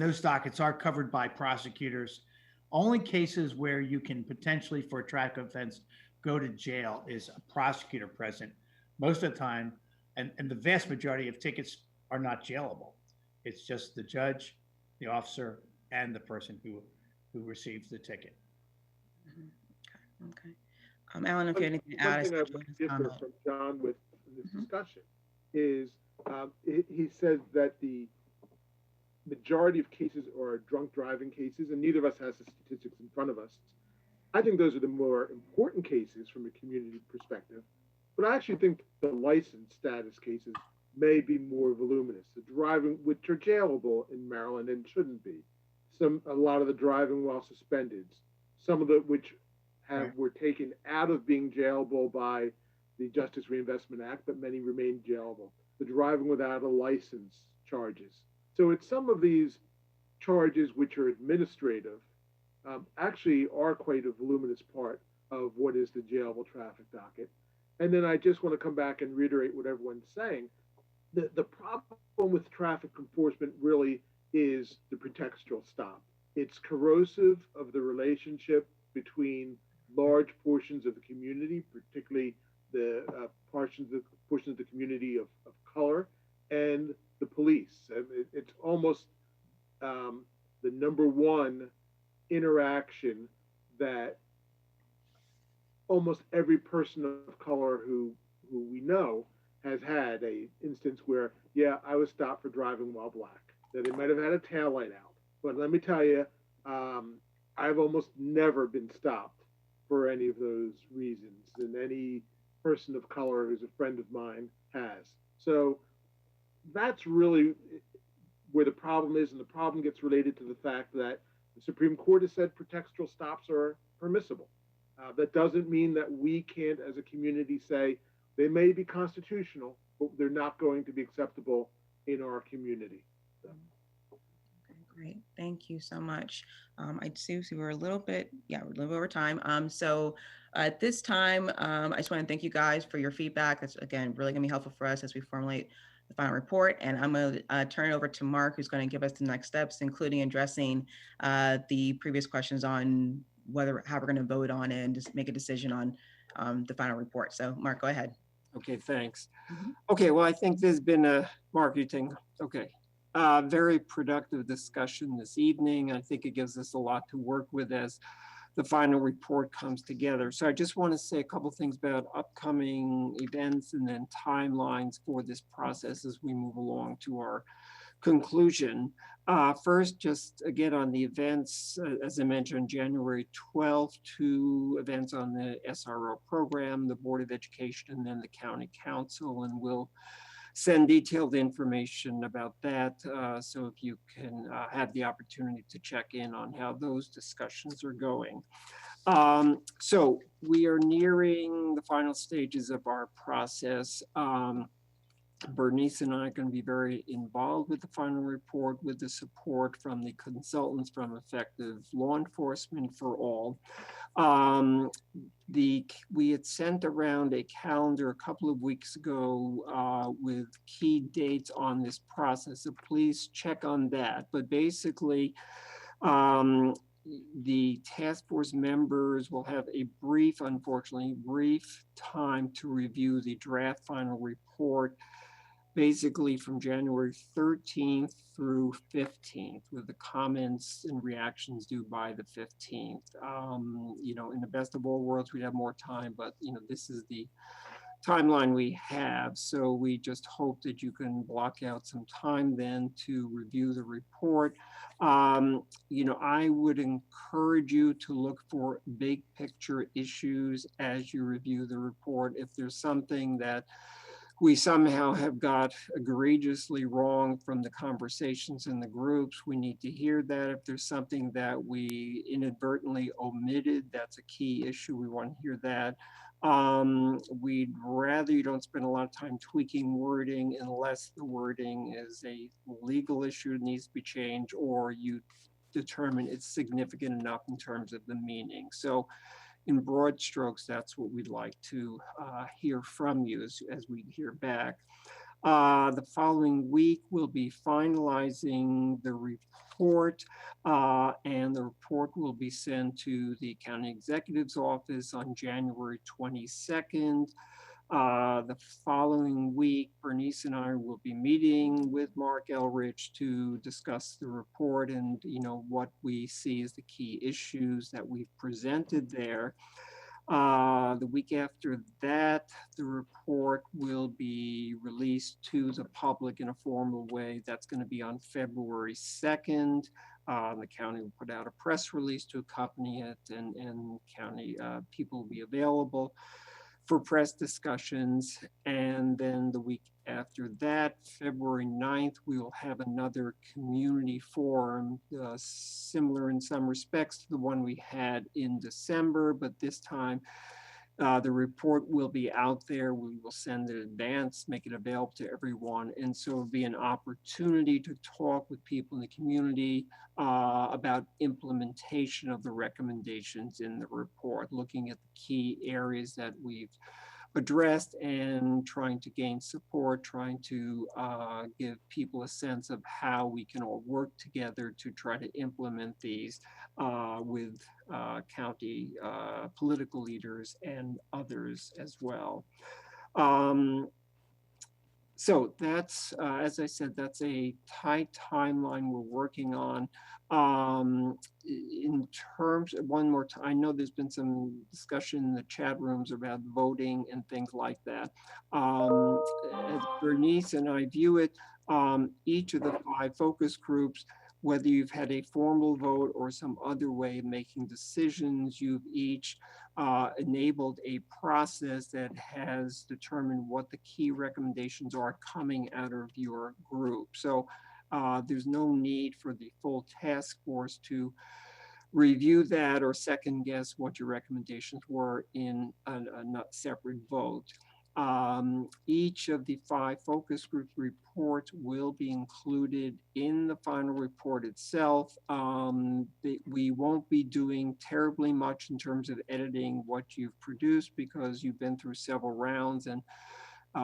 those dockets are covered by prosecutors. Only cases where you can potentially, for a traffic offense, go to jail is a prosecutor present. Most of the time, and the vast majority of tickets are not jailable. It's just the judge, the officer, and the person who receives the ticket. Okay. Alan, if you have anything to add. One thing I would differ from John with this discussion is he says that the majority of cases are drunk driving cases, and neither of us has the statistics in front of us. I think those are the more important cases from a community perspective, but I actually think the license status cases may be more voluminous. The driving, which are jailable in Maryland and shouldn't be. A lot of the driving while suspended, some of the which were taken out of being jailable by the Justice Reinvestment Act, but many remain jailable. The driving without a license charges. So it's some of these charges which are administrative actually are quite a voluminous part of what is the jailable traffic docket. And then I just want to come back and reiterate what everyone's saying. The problem with traffic enforcement really is the pretextual stop. It's corrosive of the relationship between large portions of the community, particularly the portions of the community of color, and the police. It's almost the number one interaction that almost every person of color who we know has had a instance where, yeah, I was stopped for driving while black. That they might have had a taillight out, but let me tell you, I've almost never been stopped for any of those reasons, and any person of color who's a friend of mine has. So that's really where the problem is, and the problem gets related to the fact that the Supreme Court has said pretextual stops are permissible. That doesn't mean that we can't, as a community, say they may be constitutional, but they're not going to be acceptable in our community. So. Okay, great. Thank you so much. I see we're a little bit over time. So at this time, I just want to thank you guys for your feedback. It's, again, really going to be helpful for us as we formulate the final report. And I'm going to turn it over to Mark, who's going to give us the next steps, including addressing the previous questions on how we're going to vote on it and just make a decision on the final report. So Mark, go ahead. Okay, thanks. Okay, well, I think there's been a marketing, very productive discussion this evening. I think it gives us a lot to work with as the final report comes together. So I just want to say a couple things about upcoming events and then timelines for this process as we move along to our conclusion. First, just again on the events, as I mentioned, January 12th, 2 events on the SRO program, the Board of Education, and then the County Council, and we'll send detailed information about that. So if you can have the opportunity to check in on how those discussions are going. So we are nearing the final stages of our process. Bernice and I are going to be very involved with the final report with the support from the consultants from Effective Law Enforcement for All. We had sent around a calendar a couple of weeks ago with key dates on this process, so please check on that. But basically, the task force members will have a unfortunately brief time to review the draft final report, basically from January 13th through 15th, with the comments and reactions due by the 15th. In the best of all worlds, we'd have more time, but this is the timeline we have. So we just hope that you can block out some time then to review the report. I would encourage you to look for big picture issues as you review the report. If there's something that we somehow have got egregiously wrong from the conversations in the groups, we need to hear that. If there's something that we inadvertently omitted, that's a key issue, we want to hear that. We'd rather you don't spend a lot of time tweaking wording unless the wording is a legal issue that needs to be changed, or you determine it's significant enough in terms of the meaning. So in broad strokes, that's what we'd like to hear from you as we hear back. The following week, we'll be finalizing the report, and the report will be sent to the County Executive's Office on January 22nd. The following week, Bernice and I will be meeting with Mark Elrich to discuss the report and what we see as the key issues that we've presented there. The week after that, the report will be released to the public in a formal way. That's going to be on February 2nd. The county will put out a press release to accompany it, and county people will be available for press discussions. And then the week after that, February 9th, we will have another community forum, similar in some respects to the one we had in December, but this time the report will be out there. We will send it in advance, make it available to everyone. And so it'll be an opportunity to talk with people in the community about implementation of the recommendations in the report, looking at the key areas that we've addressed and trying to gain support, trying to give people a sense of how we can all work together to try to implement these with county political leaders and others as well. So that's, as I said, that's a tight timeline we're working on. In terms of one more time, I know there's been some discussion in the chat rooms about voting and things like that. As Bernice and I view it, each of the 5 focus groups, whether you've had a formal vote or some other way of making decisions, you've each enabled a process that has determined what the key recommendations are coming out of your group. So there's no need for the full task force to review that or second guess what your recommendations were in a separate vote. Each of the 5 focus group reports will be included in the final report itself. We won't be doing terribly much in terms of editing what you've produced because you've been through several rounds and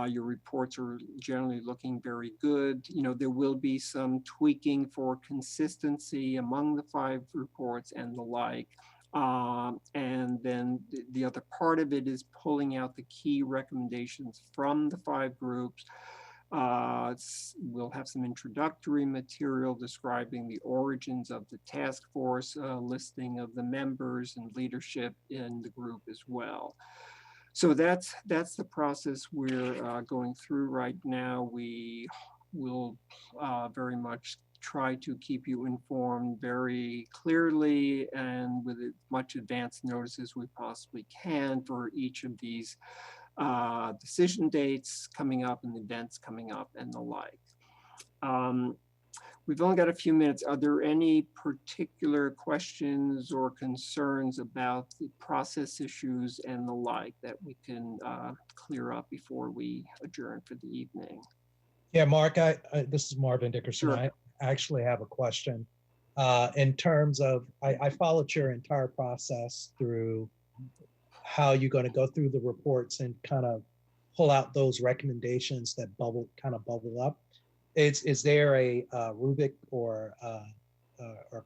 your reports are generally looking very good. You know, there will be some tweaking for consistency among the 5 reports and the like. And then the other part of it is pulling out the key recommendations from the 5 groups. We'll have some introductory material describing the origins of the task force, listing of the members and leadership in the group as well. So that's the process we're going through right now. We will very much try to keep you informed very clearly and with as much advance notice as we possibly can for each of these decision dates coming up and events coming up and the like. We've only got a few minutes. Are there any particular questions or concerns about the process issues and the like that we can clear up before we adjourn for the evening? Yeah, Mark, this is Marvin Dickerson. Sure. I actually have a question. In terms of, I followed your entire process through how you're going to go through the reports and kind of pull out those recommendations that kind of bubble up. Is there a rubric or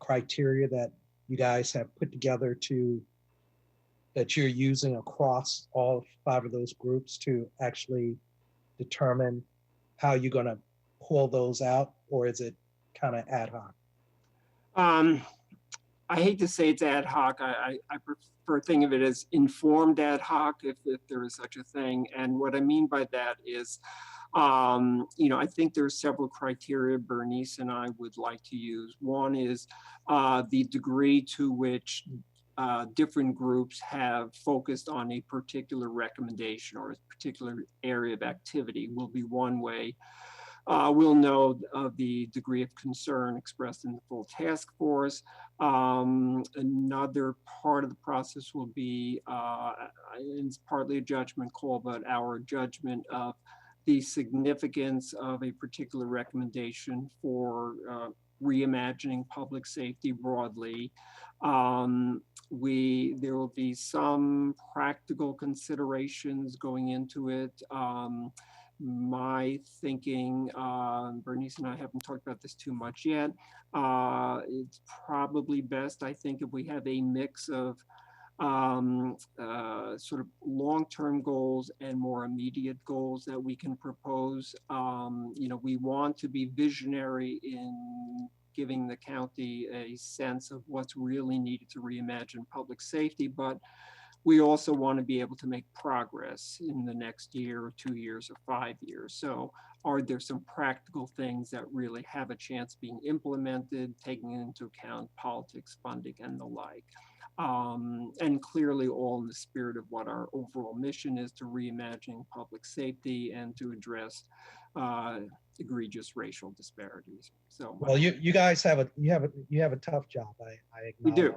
criteria that you guys have put together that you're using across all 5 of those groups to actually determine how you're going to pull those out, or is it kind of ad hoc? I hate to say it's ad hoc. I prefer think of it as informed ad hoc, if there is such a thing. And what I mean by that is, you know, I think there are several criteria Bernice and I would like to use. One is the degree to which different groups have focused on a particular recommendation or a particular area of activity will be one way. We'll know the degree of concern expressed in the full task force. Another part of the process will be, it's partly a judgment call, but our judgment of the significance of a particular recommendation for reimagining public safety broadly. There will be some practical considerations going into it. My thinking, Bernice and I haven't talked about this too much yet. It's probably best, I think, if we have a mix of sort of long-term goals and more immediate goals that we can propose. You know, we want to be visionary in giving the county a sense of what's really needed to reimagine public safety, but we also want to be able to make progress in the next year or 2 years or 5 years. So are there some practical things that really have a chance being implemented, taking into account politics, funding, and the like? And clearly all in the spirit of what our overall mission is, to reimagine public safety and to address egregious racial disparities. So well, you guys have a tough job. I we do.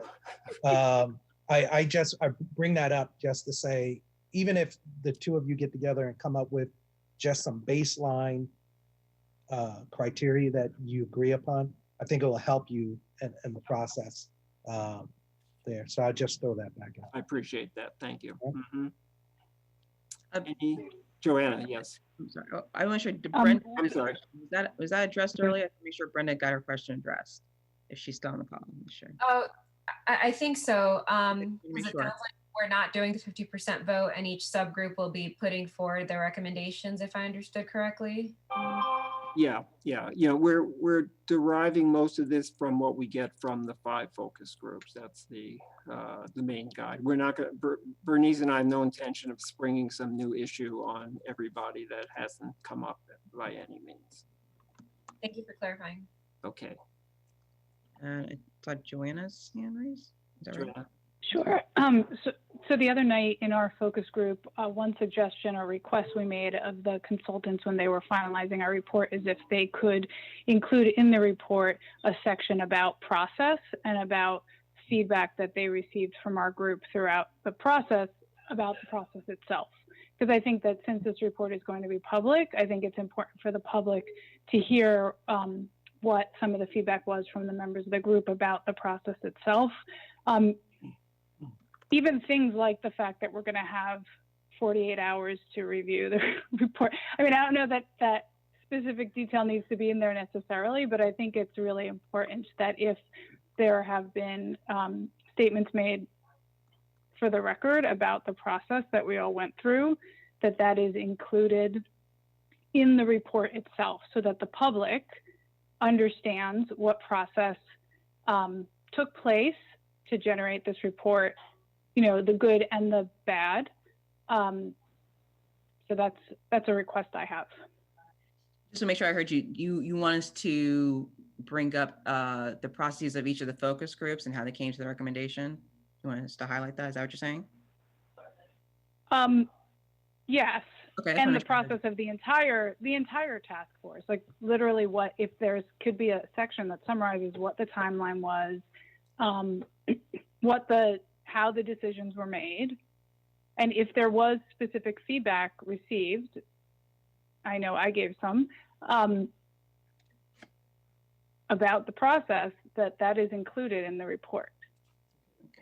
I bring that up just to say, even if the 2 of you get together and come up with just some baseline criteria that you agree upon, I think it will help you in the process there. So I just throw that back out. I appreciate that. Thank you. Yeah. Mm-hmm. Joanna, yes. I'm sorry. Oh, I want to make sure Brenda. I'm sorry. Was that addressed earlier? I have to make sure Brenda got her question addressed. If she's still on the call, I'm sure. Oh, I think so. Make sure. we're not doing the 50% vote, and each subgroup will be putting forward their recommendations, if I understood correctly. Yeah, you know, we're deriving most of this from what we get from the 5 focus groups. That's the main guide. We're not going to, Bernice and I have no intention of springing some new issue on everybody that hasn't come up by any means. Thank you for clarifying. Okay. I thought Joanna's hand raised. Is that right? Joanna? Sure. So the other night in our focus group, one suggestion or request we made of the consultants when they were finalizing our report is if they could include in the report a section about process and about feedback that they received from our group throughout the process about the process itself. Because I think that since this report is going to be public, I think it's important for the public to hear what some of the feedback was from the members of the group about the process itself. Even things like the fact that we're going to have 48 hours to review the report. I mean, I don't know that that specific detail needs to be in there necessarily, but I think it's really important that if there have been statements made for the record about the process that we all went through, that that is included in the report itself so that the public understands what process took place to generate this report, you know, the good and the bad. So that's a request I have. Just to make sure I heard you, you want us to bring up the processes of each of the focus groups and how they came to the recommendation? You want us to highlight that? Is that what you're saying? Yes. Okay. And the process of the entire task force, like literally what, if there's could be a section that summarizes what the timeline was, how the decisions were made, and if there was specific feedback received, I know I gave some, about the process, that is included in the report.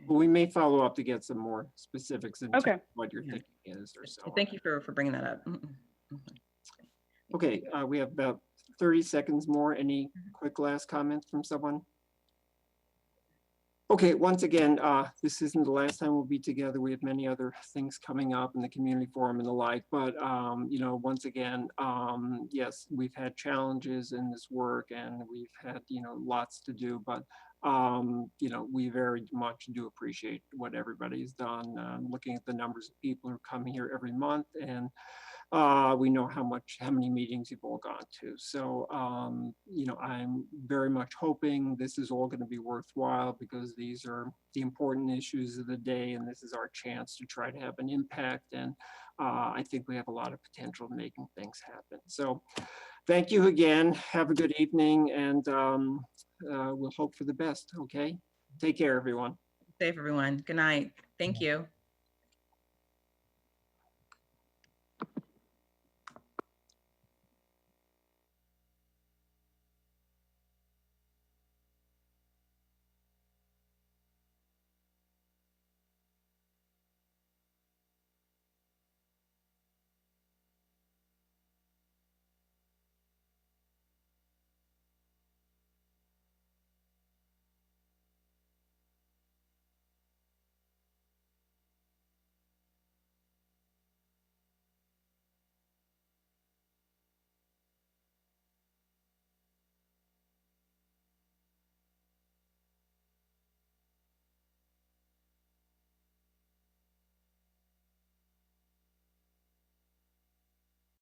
Well, we may follow up to get some more specifics into Okay. what you're thinking is or so. Thank you for bringing that up. Okay, we have about 30 seconds more. Any quick last comments from someone? Okay, once again, this isn't the last time we'll be together. We have many other things coming up in the community forum and the like, but you know, once again, yes, we've had challenges in this work and we've had, you know, lots to do, but you know, we very much do appreciate what everybody's done. Looking at the numbers of people who come here every month, and we know how many meetings you've all gone to. So, you know, I'm very much hoping this is all going to be worthwhile because these are the important issues of the day, and this is our chance to try to have an impact. And I think we have a lot of potential in making things happen. So thank you again. Have a good evening, and we'll hope for the best. Okay. Take care, everyone. Safe, everyone. Good night. Thank you.